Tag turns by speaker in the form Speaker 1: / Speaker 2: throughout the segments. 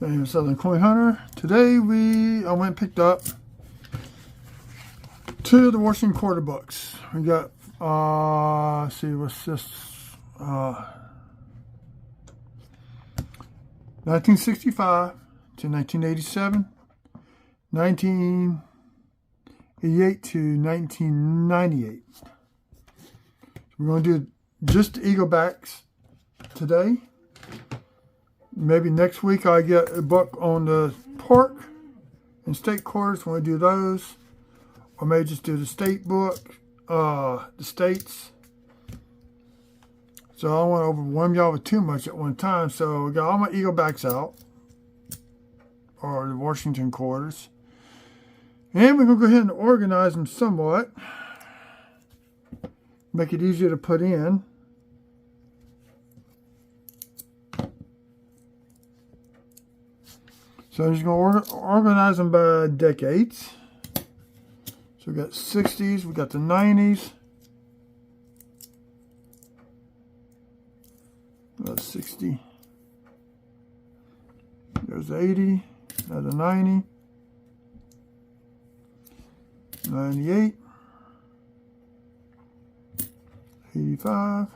Speaker 1: Hey, Southern Coin Hunter. Today I went and picked up two of the Washington quarter books. We got, let's see, what's this? 1965 to 1987, 1988 to 1998. We're going to do just the Eaglebacks today. Maybe next week I get a book on the park and state quarters when we do those. Or maybe just do the state book, the states. So I don't want to overwhelm y'all with too much at one time. So we got all my Eaglebacks out, or the Washington quarters. And we're going to go ahead and organize them somewhat. Make it easier to put in. So I'm just going to organize them by decades. So we got 60s, we got the 90s. About 60. There's 80, another 90, 98, 85.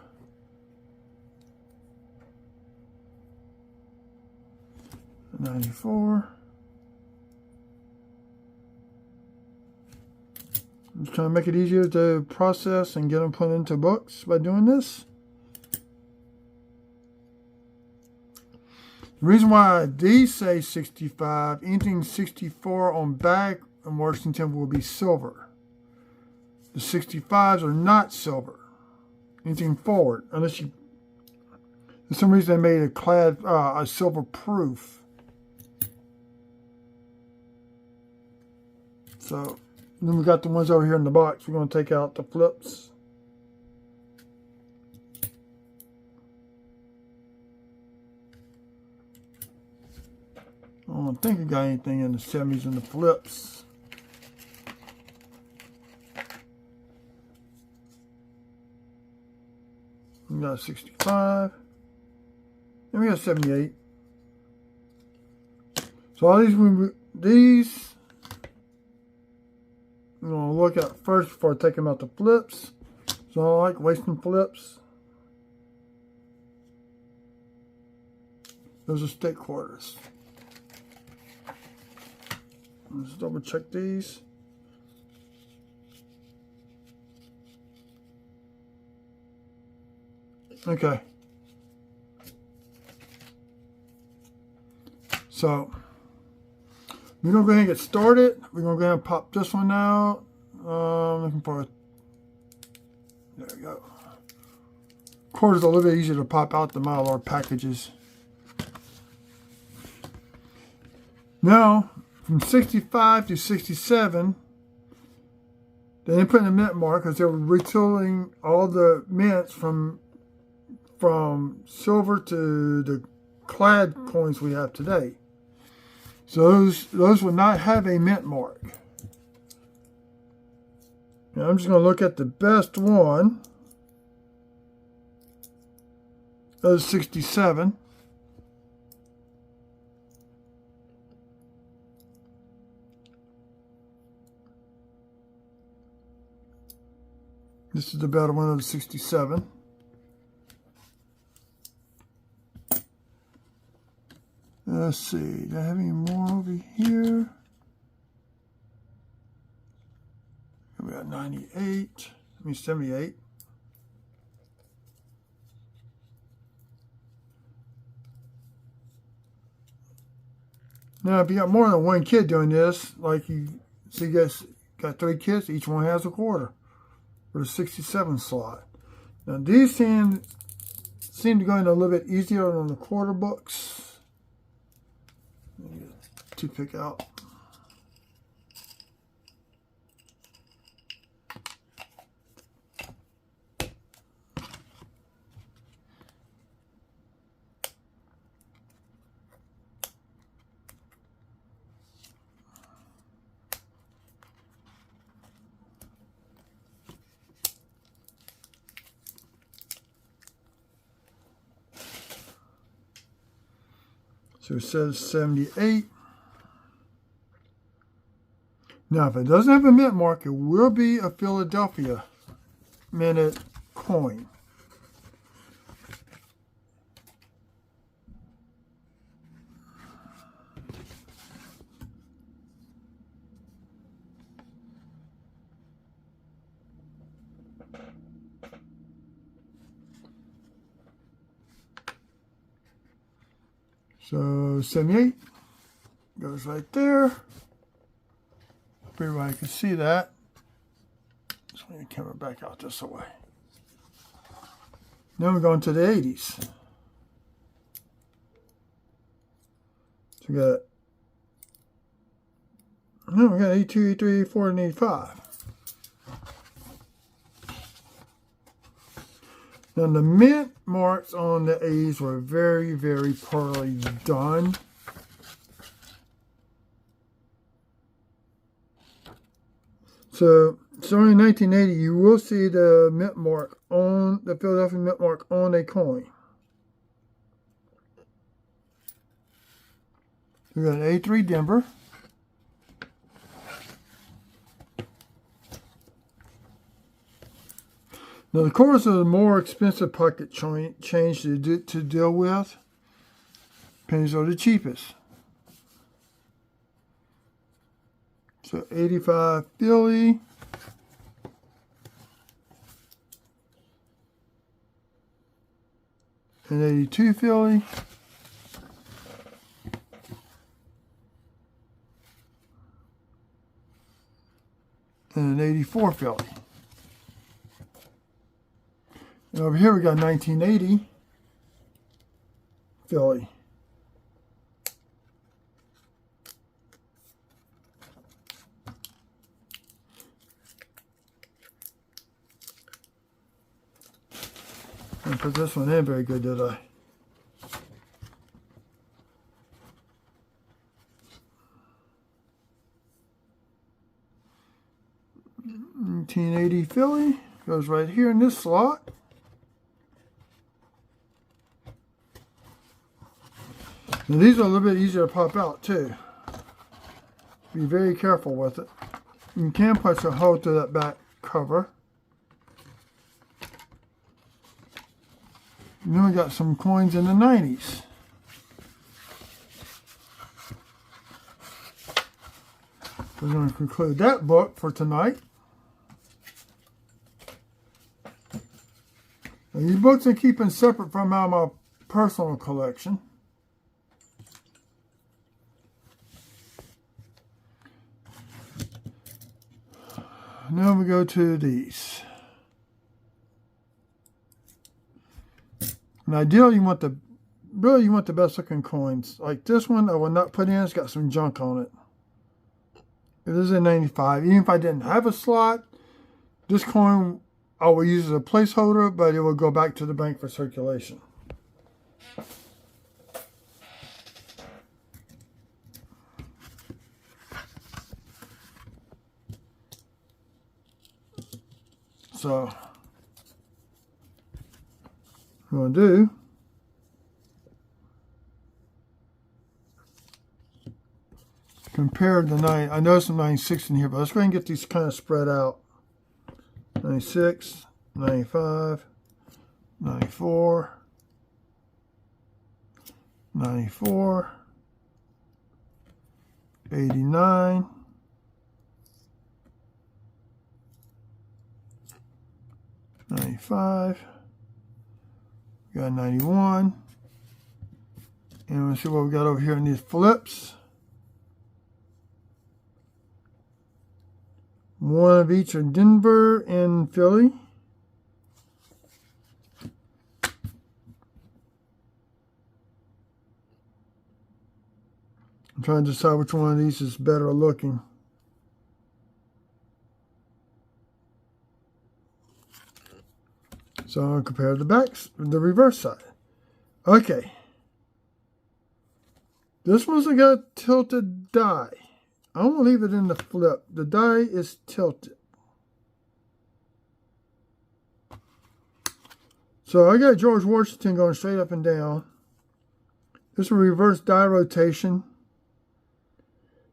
Speaker 1: 94. I'm just trying to make it easier to process and get them put into books by doing this. The reason why these say 65, anything 64 on back in Washington will be silver. The 65s are not silver. Anything forward, unless you, for some reason they made a silver proof. So then we got the ones over here in the box. We're going to take out the flips. I don't think we got anything in the 70s in the flips. We got 65. And we got 78. So all these I'm going to look at first before I take them out the flips. So I don't like wasting flips. Those are state quarters. Let's double check these. Okay. So we're going to go ahead and get started. We're going to go ahead and pop this one out. Looking for there we go. Quarters are a little bit easier to pop out the Mylar packages. Now, from 65 to 67, they didn't put in a mint mark because they were retooling all the mints from silver to the clad coins we have today. So those would not have a mint mark. Now I'm just going to look at the best one. Those 67. This is the better one of the 67. Let's see, do I have any more over here? We got 98, 78. Now, if you got more than one kid doing this, like you see, you guys got 3 kids, each one has a quarter for the 67 slot. Now, these seem to go in a little bit easier on the quarter books. To pick out. So it says 78. Now, if it doesn't have a mint mark, it will be a Philadelphia minted coin. So 78 goes right there. Hope everybody can see that. Just bring the camera back out this way. Then we're going to the 80s. So we got 82, 83, 84, and 85. Now the mint marks on the A's were very, very poorly done. So starting in 1980, you will see the mint mark on the Philadelphia mint mark on a coin. We got an A3 Denver. Now, the course is a more expensive pocket change to deal with. Pennies are the cheapest. So 85 Philly. And 82 Philly. And an 84 Philly. And over here we got 1980 Philly. I didn't put this one in very good, did I? $19.80 Philly goes right here in this slot. Now these are a little bit easier to pop out too. Be very careful with it. You can put a hole to that back cover. And then we got some coins in the 90s. We're going to conclude that book for tonight. Now, these books I'm keeping separate from my personal collection. Now we go to these. And ideally, you want the best looking coins. Like this one, I will not put in. It's got some junk on it. It is a 95. Even if I didn't have a slot, this coin I will use as a placeholder, but it will go back to the bank for circulation. So, what I'm going to do, compare the 9, I know some 96 in here, but let's go ahead and get these kind of spread out. 96, 95, 94, 94, 89, 95, we got 91, and let's see what we got over here in these flips. One of each are Denver and Philly. I'm trying to decide which one of these is better looking. So I'll compare the backs, the reverse side. Okay. This one's got a tilted die. I won't leave it in the flip. The die is tilted. So I got George Washington going straight up and down. This is a reverse die rotation.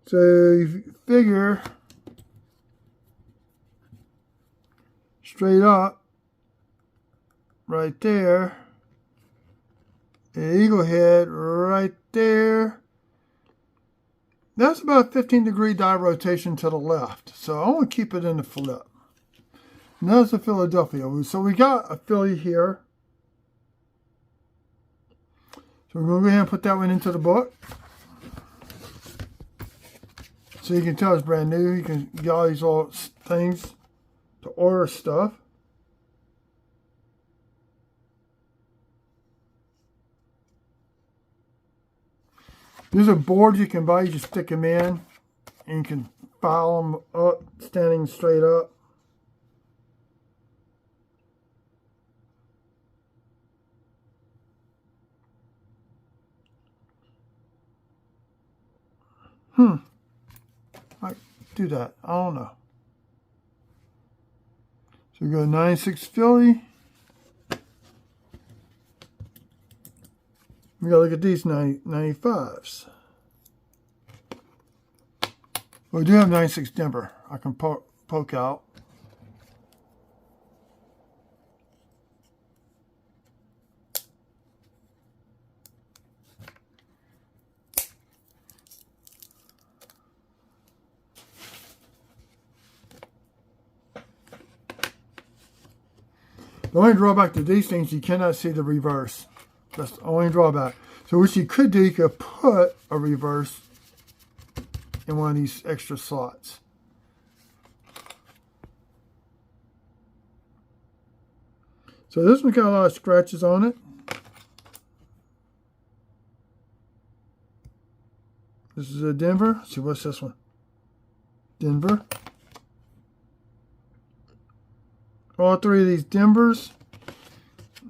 Speaker 1: So you figure straight up right there, an eagle head right there. That's about a 15-degree die rotation to the left. So I want to keep it in the flip. And that's a Philadelphia. So we got a Philly here. So we're going to go ahead and put that one into the book. So you can tell it's brand new. You can get all these little things to order stuff. These are boards you can buy. You just stick them in and you can file them up, standing straight up. Might do that. I don't know. So we go 96 Philly. We gotta look at these 95s. Well, we do have 96 Denver. I can poke out. The only drawback to these things, you cannot see the reverse. That's the only drawback. So what you could do, you could put a reverse in one of these extra slots. So this one got a lot of scratches on it. This is a Denver. Let's see, what's this one? Denver. All three of these Denvers.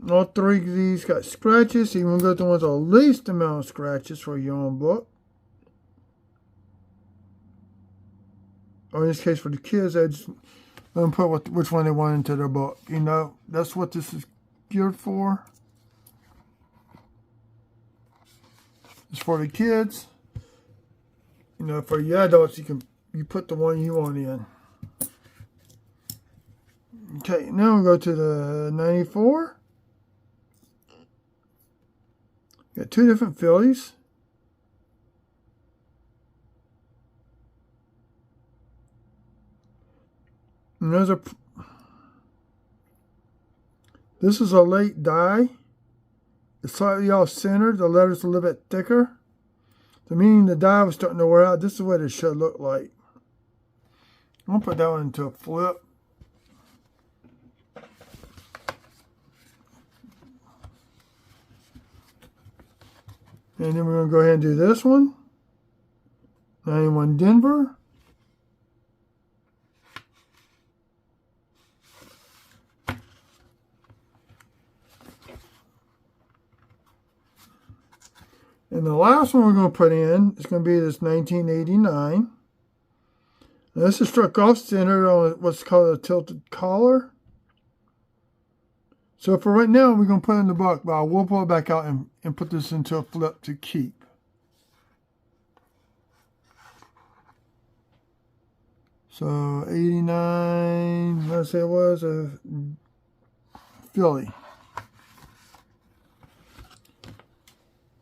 Speaker 1: All three of these got scratches. So you want to go to the ones with the least amount of scratches for your own book. Or in this case for the kids, I just let them put which one they want into their book. You know, that's what this is geared for. It's for the kids. You know, for you adults, you put the one you want in. Okay, now we'll go to the 94. Got two different Phillies. And this is a late die. It's slightly off-centered. The letters a little bit thicker. So meaning the die was starting to wear out. This is what it should look like. I'm going to put that one into a flip. And then we're going to go ahead and do this one. 91 Denver. And the last one we're going to put in is going to be this 1989. Now this is struck off center on what's called a tilted collar. So for right now, we're going to put it in the book, but I will pull it back out and put this into a flip to keep. So 89, let's say it was a Philly.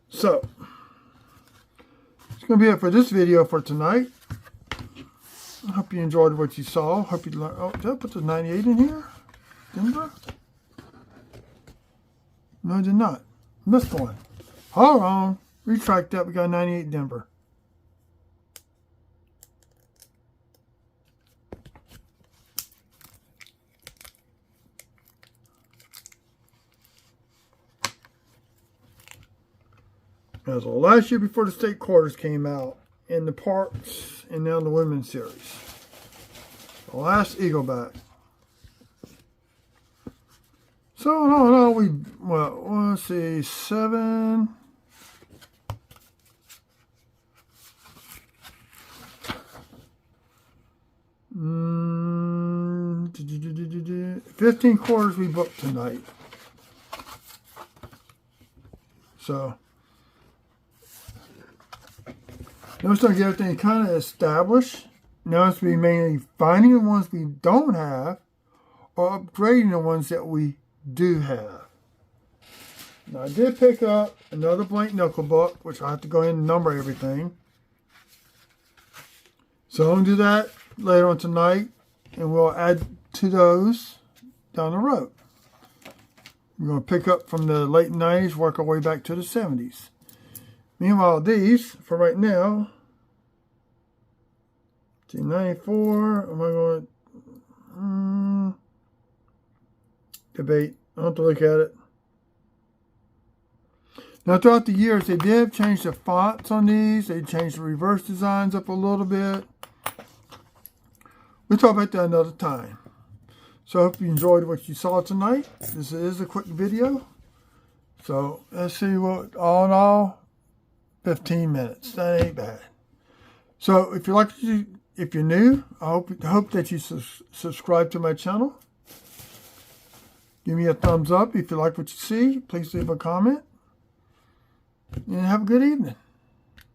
Speaker 1: So it's going to be it for this video for tonight. I hope you enjoyed what you saw. Hope you learned. Oh, did I put the 98 in here? Denver? No, I did not. Missed one. Hold on. Retract that. We got 98 Denver. That was last year before the state quarters came out. In the parks and now the women's series. The last Eagleback. So, no, well, let's see, 7. Mm, 15 quarters we booked tonight. So, Now we're starting to get everything kind of established. Now it's be mainly finding the ones we don't have or upgrading the ones that we do have. Now I did pick up another blank knuckle book, which I have to go in and number everything. So I'm going to do that later on tonight, and we'll add to those down the road. We're going to pick up from the late 90s, work our way back to the 70s. Meanwhile, these, for right now, 94, am I going to debate? I'll have to look at it. Now, throughout the years, they did change the fonts on these. They changed the reverse designs up a little bit. We'll talk about that another time. So I hope you enjoyed what you saw tonight. This is a quick video. So let's see what, all in all, 15 minutes. That ain't bad. So if you like, if you're new, I hope that you subscribe to my channel. Give me a thumbs up if you like what you see. Please leave a comment. And have a good evening.